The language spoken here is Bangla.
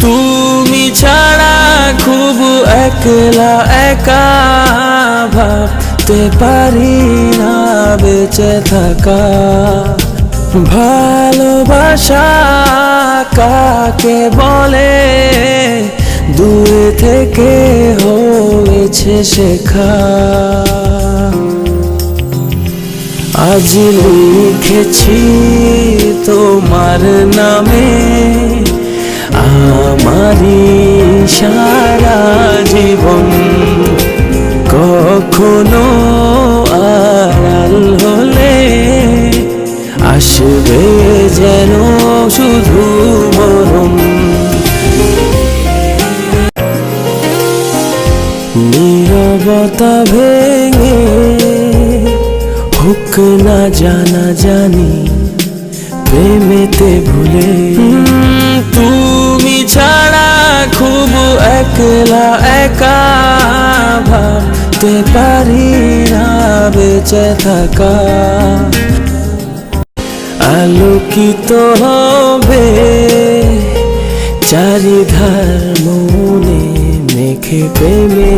তুমি ছাড়া খুব একলা একা, ভাবতে পারি না বেঁচে থাকা। ভালোবাসা কাকে বলে দূরে থেকে হয়েছে শেখা। আজ লিখেছি তোমার নামে আমারি সারা জীবন, কখনো আড়াল হলে আসবে যেন শুধু মরণ। নীরবতা ভেঙে হোক না জানা জানি প্রেমেতে ভুলে। তুমি ছাড়া খুব একলা একা, ভাবতে পারি না বেঁচে থাকা। আলোকিত হবে চারিধার মনে মেখে প্রেমে